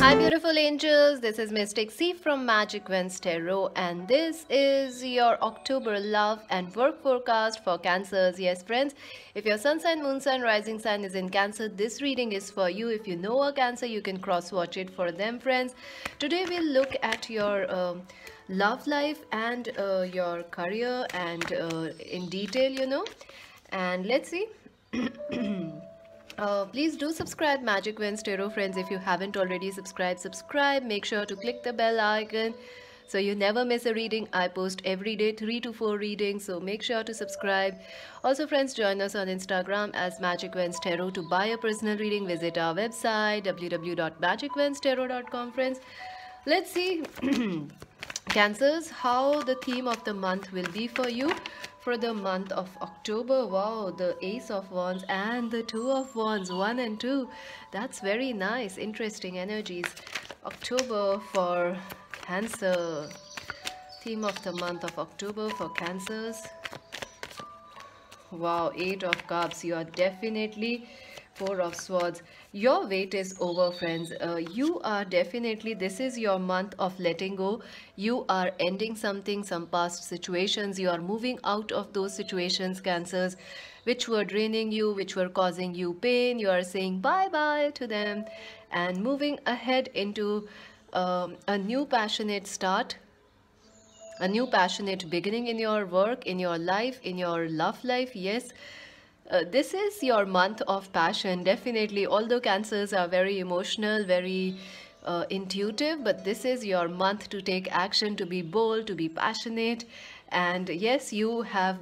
Hi, beautiful angels. This is Mystic C from Magic Wins Tarot, and this is your October love and work forecast for Cancers. Yes, friends, if your sun sign, moon sign, rising sign is in Cancer, this reading is for you. If you know a Cancer, you can cross watch it for them, friends. Today, we'll look at your love life and your career and in detail. And let's see. Please do subscribe Magic Wins Tarot, friends. If you haven't already subscribe. Make sure to click the bell icon so you never miss a reading. I post every day 3 to 4 readings, so make sure to subscribe. Also, friends, join us on Instagram as Magic Wins Tarot. To buy a personal reading, visit our website www.magicwinstarot.com, friends. Let's see Cancers, how the theme of the month will be for you for the month of October. Wow, the Ace of Wands and the Two of Wands, 1 and 2. That's very nice, interesting energies. October for Cancer. Theme of the month of October for Cancers. Wow, 8 of Cups. You are definitely 4 of Swords. Your wait is over, friends. You are definitely, this is your month of letting go. You are ending something, some past situations. You are moving out of those situations, Cancers, which were draining you, which were causing you pain. You are saying bye-bye to them and moving ahead into a new passionate start, a new passionate beginning in your work, in your life, in your love life. Yes, this is your month of passion, definitely. Although Cancers are very emotional, very intuitive, but this is your month to take action, to be bold, to be passionate. And yes, you have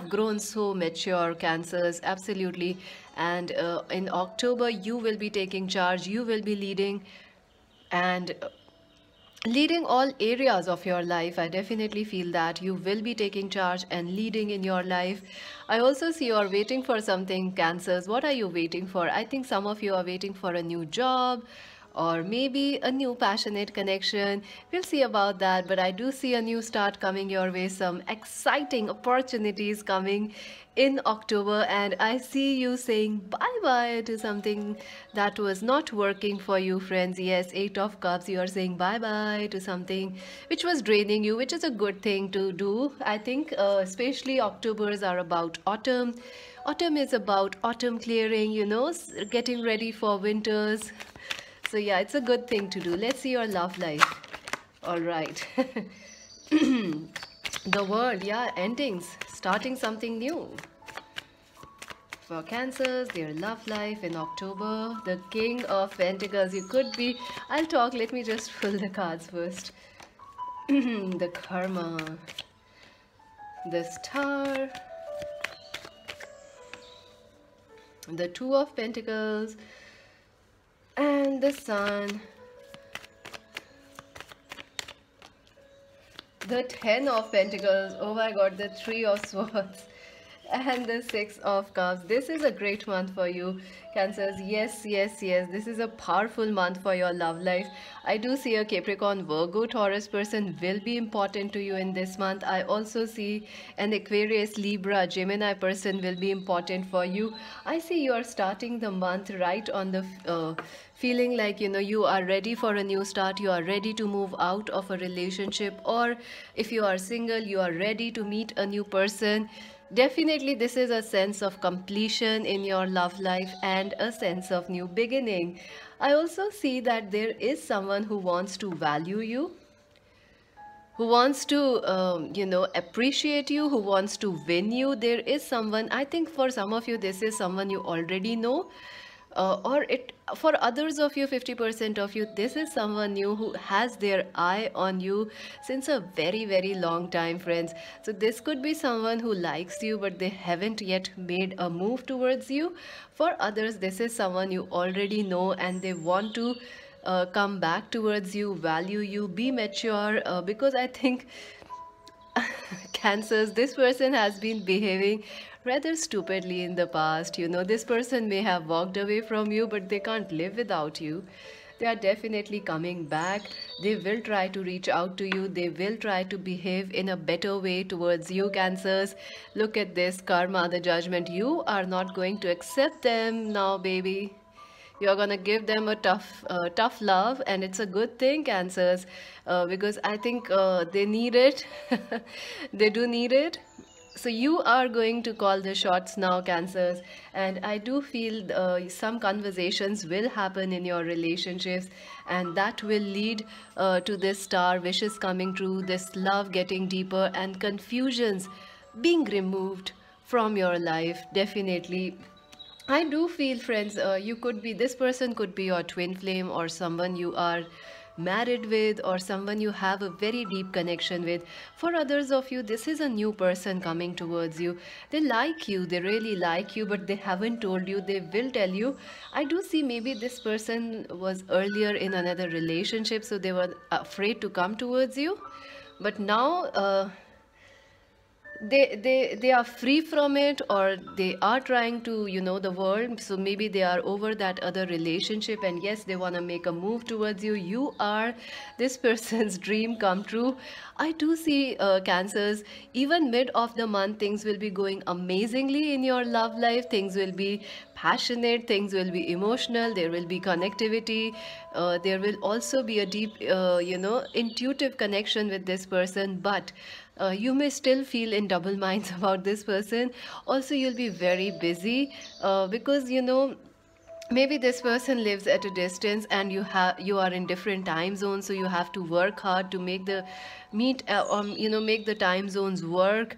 grown so mature, Cancers, absolutely. And in October, you will be taking charge, you will be and leading all areas of your life. I definitely feel that you will be taking charge and leading in your life. I also see you are waiting for something, Cancers. What are you waiting for? I think some of you are waiting for a new job or maybe a new passionate connection. We'll see about that, but I do see a new start coming your way, some exciting opportunities coming in October, and I see you saying bye bye to something that was not working for you, friends. Yes, 8 of Cups, you are saying bye bye to something which was draining you, which is a good thing to do. I think, especially Octobers are about autumn. Autumn is about autumn clearing, getting ready for winters. So, yeah, it's a good thing to do. Let's see your love life. All right. The word, yeah, endings, starting something new. For Cancers, their love life in October, the King of Pentacles. You could be, I'll talk, let me just pull the cards first. The Karma, the Star, the Two of Pentacles, and the Sun, the 10 of Pentacles, oh my god, the 3 of Swords, and the 6 of Cups. This is a great month for you, Cancers. Yes, yes, yes, this is a powerful month for your love life. I do see a Capricorn, Virgo, Taurus person will be important to you in this month. I also see an Aquarius, Libra, Gemini person will be important for you. I see you are starting the month right on the feeling like you are ready for a new start, you are ready to move out of a relationship, or if you are single, you are ready to meet a new person. Definitely, this is a sense of completion in your love life and a sense of new beginning. I also see that there is someone who wants to value you, who wants to, appreciate you, who wants to win you. There is someone, I think for some of you, this is someone you already know. Or it for others of you, 50% of you, this is someone new who has their eye on you since a very very long time, friends. So this could be someone who likes you but they haven't yet made a move towards you. For others, this is someone you already know and they want to come back towards you, value you, be mature, because I think Cancers, this person has been behaving rather stupidly in the past. This person may have walked away from you, but they can't live without you. They are definitely coming back. They will try to reach out to you. They will try to behave in a better way towards you, Cancers. Look at this karma, the judgment. You are not going to accept them now, baby. You're gonna give them a tough love, and it's a good thing, Cancers, because I think they need it. They do need it. So you are going to call the shots now, Cancers, and I do feel some conversations will happen in your relationships, and that will lead to this star wishes coming true, this love getting deeper, and confusions being removed from your life. Definitely, I do feel, friends, you could be, this person could be your twin flame, or someone you are married with, or someone you have a very deep connection with. For others of you, this is a new person coming towards you. They like you, they really like you, but they haven't told you. They will tell you. I do see maybe this person was earlier in another relationship, so they were afraid to come towards you. But now, they are free from it, or they are trying to, the world. So maybe they are over that other relationship, and yes, they want to make a move towards you. You are this person's dream come true. I do see, Cancers, even mid of the month, things will be going amazingly in your love life. Things will be passionate, things will be emotional, there will be connectivity, there will also be a deep, intuitive connection with this person. But you may still feel in double minds about this person. Also, you'll be very busy, because maybe this person lives at a distance, and you are in different time zones, so you have to work hard to make the make the time zones work.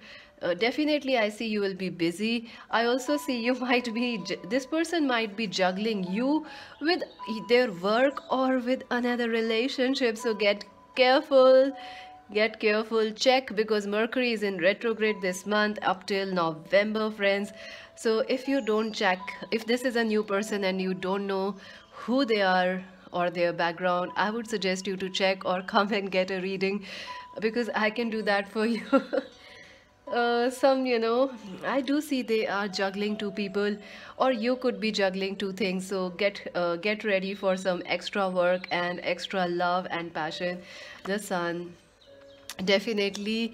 Definitely, I see you will be busy. I also see you might be, this person might be juggling you with their work or with another relationship. So careful. Get careful, check, because Mercury is in retrograde this month up till November, friends. So if you don't check, if this is a new person and you don't know who they are or their background, I would suggest you to check or come and get a reading, because I can do that for you. I do see they are juggling two people, or you could be juggling two things. So get ready for some extra work and extra love and passion. The Sun. Definitely,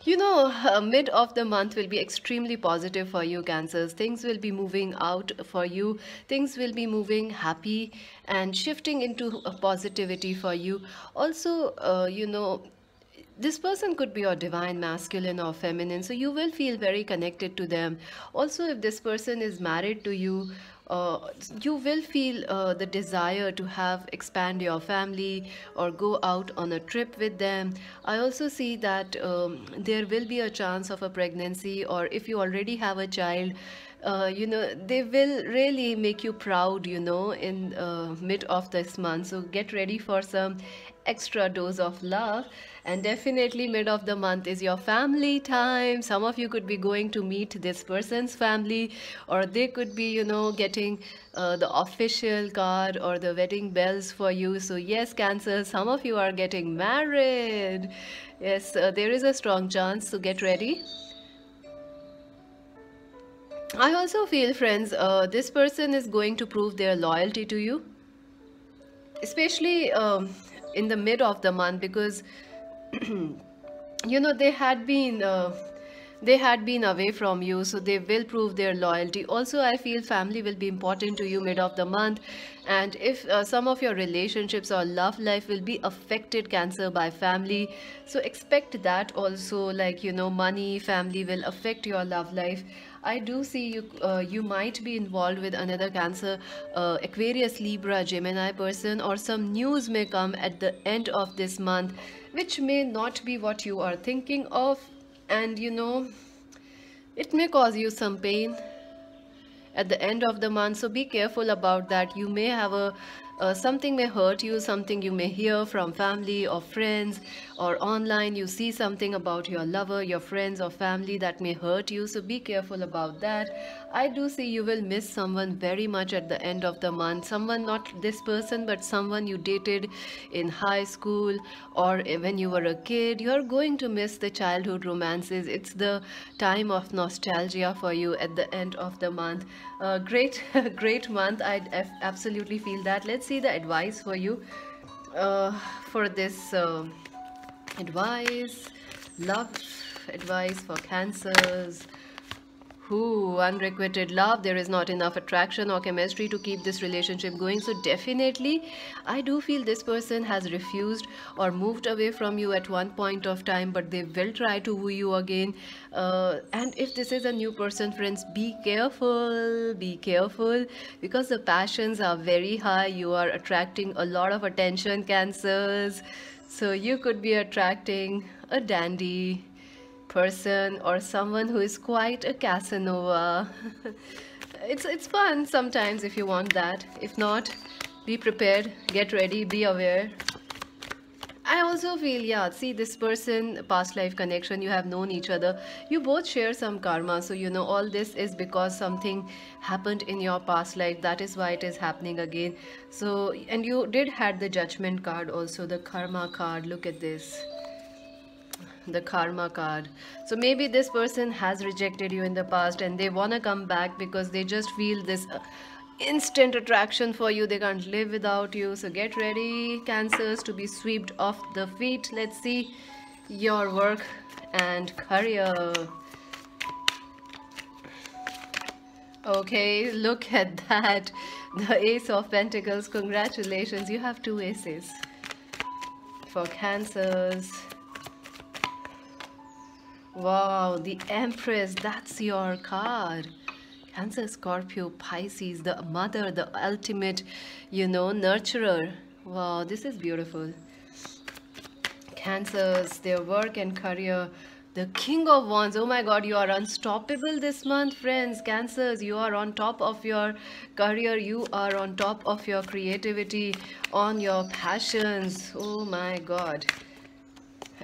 mid of the month will be extremely positive for you, Cancers. Things will be moving out for you. Things will be moving happy and shifting into a positivity for you. Also, this person could be your divine masculine or feminine, so you will feel very connected to them. Also, if this person is married to you, you will feel the desire to have expand your family or go out on a trip with them. I also see that there will be a chance of a pregnancy, or if you already have a child, they will really make you proud, in mid of this month. So get ready for some extra dose of love. And definitely mid of the month is your family time. Some of you could be going to meet this person's family, or they could be, getting the official card or the wedding bells for you. So yes, Cancer, some of you are getting married. Yes, there is a strong chance, so get ready. I also feel, friends, this person is going to prove their loyalty to you, especially in the mid of the month, because they had been away from you, so they will prove their loyalty. Also, I feel family will be important to you mid of the month, and if some of your relationships or love life will be affected, Cancer, by family, so expect that also, like, money, family will affect your love life. I do see you, you might be involved with another Cancer, Aquarius, Libra, Gemini person, or some news may come at the end of this month, which may not be what you are thinking of, and it may cause you some pain at the end of the month. So be careful about that. You may have a something may hurt you, something you may hear from family or friends, or online you see something about your lover, your friends or family that may hurt you. So be careful about that. I do see you will miss someone very much at the end of the month. Someone, not this person, but someone you dated in high school or when you were a kid. You're going to miss the childhood romances. It's the time of nostalgia for you at the end of the month. Great, great month. I absolutely feel that. Let's see the advice for you for this advice, love advice for Cancers. Who unrequited love, there is not enough attraction or chemistry to keep this relationship going. So definitely I do feel this person has refused or moved away from you at one point of time, but they will try to woo you again. And if this is a new person, friends, be careful, because the passions are very high. You are attracting a lot of attention, Cancers. So you could be attracting a dandy person or someone who is quite a Casanova. It's fun sometimes if you want that. If not, be prepared, get ready, be aware. I also feel, yeah, see, this person, past life connection, you have known each other. You both share some karma. So, all this is because something happened in your past life. That is why it is happening again. So, and you did had the judgment card also, the karma card. Look at this, the karma card. So maybe this person has rejected you in the past and they want to come back because they just feel this instant attraction for you. They can't live without you. So get ready, Cancers, to be swept off the feet. Let's see your work and career. Okay, look at that, the Ace of Pentacles. Congratulations, you have two aces for Cancers. Wow, the Empress, that's your card. Cancer, Scorpio, Pisces, the mother, the ultimate, nurturer. Wow, this is beautiful. Cancers, their work and career. The King of Wands. Oh my God, you are unstoppable this month, friends. Cancers, you are on top of your career. You are on top of your creativity, on your passions. Oh my God.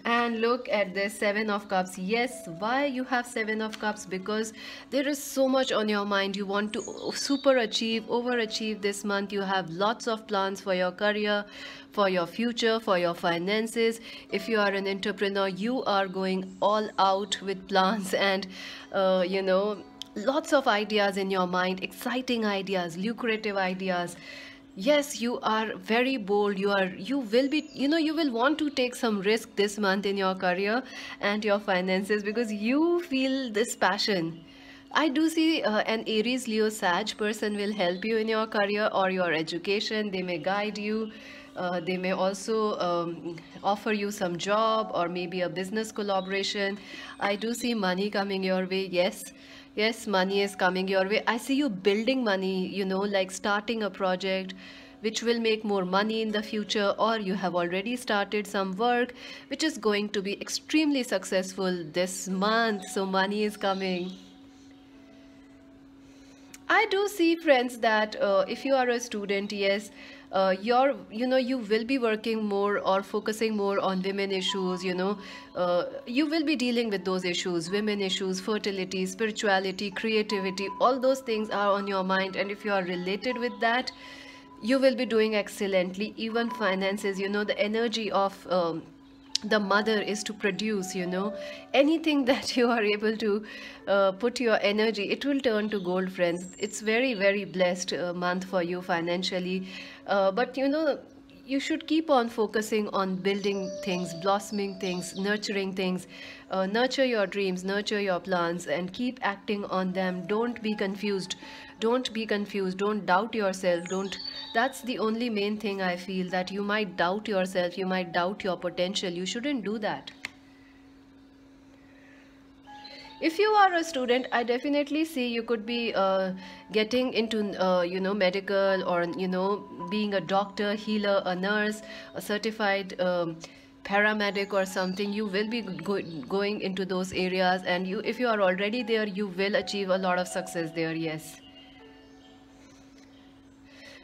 And look at this Seven of Cups. Yes, why you have Seven of Cups? Because there is so much on your mind. You want to overachieve this month. You have lots of plans for your career, for your future, for your finances. If you are an entrepreneur, you are going all out with plans and, lots of ideas in your mind, exciting ideas, lucrative ideas. Yes, you are very bold. You will be, you will want to take some risk this month in your career and your finances because you feel this passion. I do see an Aries, Leo, Sag person will help you in your career or your education. They may guide you. They may also offer you some job or maybe a business collaboration. I do see money coming your way. Yes, money is coming your way. I see you building money, like starting a project which will make more money in the future, or you have already started some work which is going to be extremely successful this month. So money is coming. I do see, friends, that if you are a student, yes, you will be working more or focusing more on women issues. You will be dealing with those issues, women issues, fertility, spirituality, creativity. All those things are on your mind, and if you are related with that, you will be doing excellently. Even finances, the energy of the mother is to produce, anything that you are able to put your energy, it will turn to gold, friends. It's very, very blessed month for you financially. But you should keep on focusing on building things, blossoming things, nurturing things. Nurture your dreams, nurture your plans, and keep acting on them. Don't be confused. Don't doubt yourself. That's the only main thing I feel, that you might doubt yourself, you might doubt your potential. You shouldn't do that. If you are a student, I definitely see you could be getting into medical, or being a doctor, healer, a nurse, a certified paramedic or something. You will be going into those areas, and if you are already there, you will achieve a lot of success there. Yes,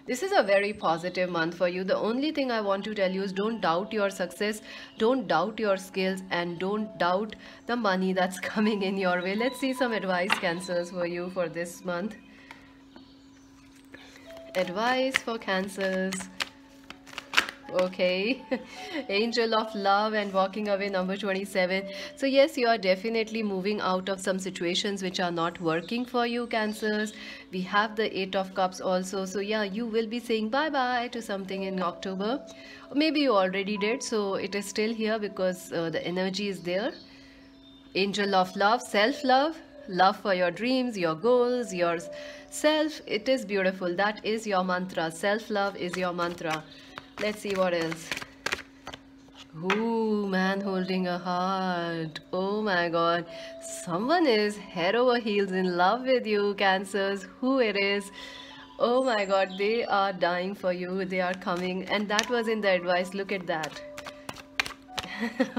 this is a very positive month for you. The only thing I want to tell you is, don't doubt your success, don't doubt your skills, and don't doubt the money that's coming in your way. Let's see some advice, Cancers, for you for this month. Advice for Cancers. Okay. Angel of Love and walking away, number 27. So yes, you are definitely moving out of some situations which are not working for you, Cancers. We have the Eight of Cups also. So yeah, you will be saying bye bye to something in October. Or maybe you already did, so it is still here because the energy is there. Angel of Love, self-love. love for your dreams, your goals, your self. It is beautiful. That is your mantra. Self-love is your mantra. Let's see what else. Ooh, man holding a heart. Oh my god. Someone is head over heels in love with you, Cancers. Who it is? Oh my god, they are dying for you. They are coming. And that was in the advice. Look at that.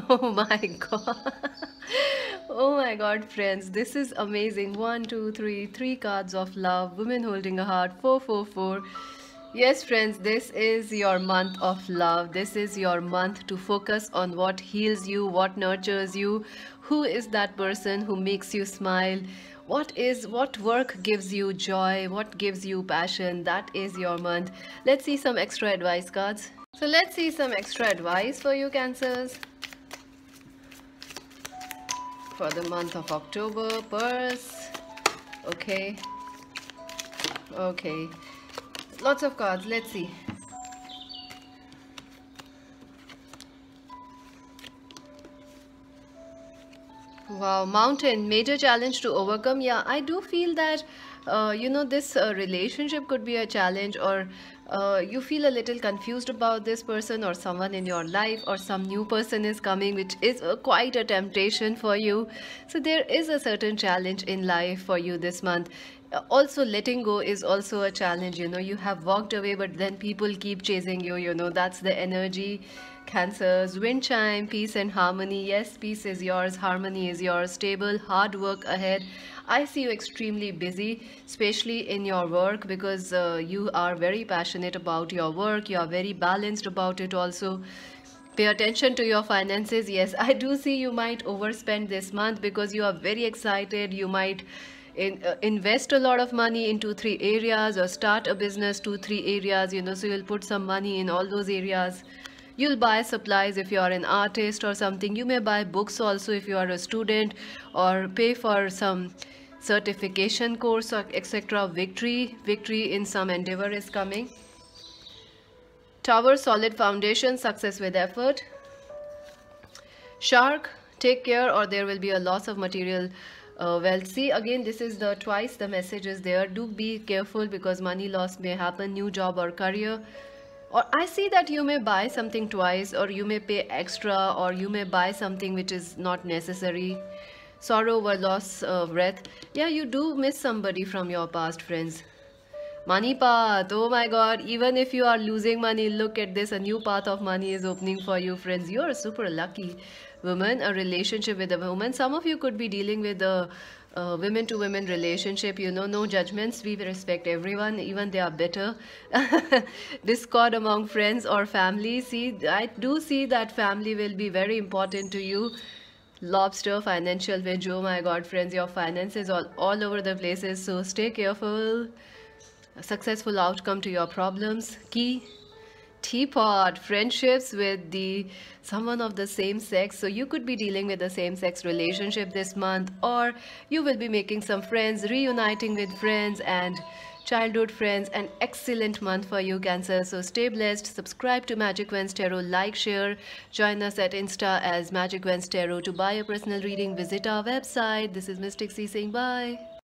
Oh my god. Oh my god, friends, this is amazing. 1 2 3 3 cards of love, women holding a heart, 444. Yes, friends, this is your month of love. This is your month to focus on what heals you, what nurtures you. Who is that person who makes you smile? What work gives you joy? What gives you passion? That is your month. Let's see some extra advice cards. So let's see some extra advice for you, Cancers, for the month of October. Purse. Okay. Okay. Lots of cards. Let's see. Wow, mountain, major challenge to overcome. Yeah, I do feel that, this relationship could be a challenge, or you feel a little confused about this person or someone in your life, or some new person is coming, which is quite a temptation for you. So there is a certain challenge in life for you this month. Also, letting go is also a challenge. You have walked away, but then people keep chasing you. That's the energy. Cancers, wind chime, peace and harmony. Yes, peace is yours, harmony is yours, stable, hard work ahead. I see you extremely busy, especially in your work, because you are very passionate about your work. You are very balanced about it also. Pay attention to your finances. Yes, I do see you might overspend this month because you are very excited. You might invest a lot of money into 3 areas, or start a business 2 3 areas, so you'll put some money in all those areas. You'll buy supplies if you are an artist or something. You may buy books also if you are a student, or pay for some certification course or etc. Victory in some endeavor is coming. Tower, solid foundation, success with effort. Shark, take care or there will be a loss of material wealth. See, again, this is the twice the message is there. Do be careful because money loss may happen, new job or career. Or I see that you may buy something twice, or you may pay extra, or you may buy something which is not necessary. Sorrow over loss of breath. Yeah, you do miss somebody from your past, friends. Money path. Oh my god, even if you are losing money, look at this. A new path of money is opening for you, friends. You are super lucky. Woman, a relationship with a woman. Some of you could be dealing with a women to women relationship. No judgments. We respect everyone, even they are better. Discord among friends or family. See, I do see that family will be very important to you. Lobster, financial wage. Oh my god, friends, your finances all over the places, so stay careful. A successful outcome to your problems. Key, teapot, friendships with someone of the same sex. So you could be dealing with a same-sex relationship this month, or you will be making some friends, reuniting with friends and childhood friends. An excellent month for you, Cancer. So stay blessed. Subscribe to Magic Wens Tarot, like, share, join us at Insta as Magic Wens Tarot. To buy a personal reading, visit our website. This is Mystic C saying bye.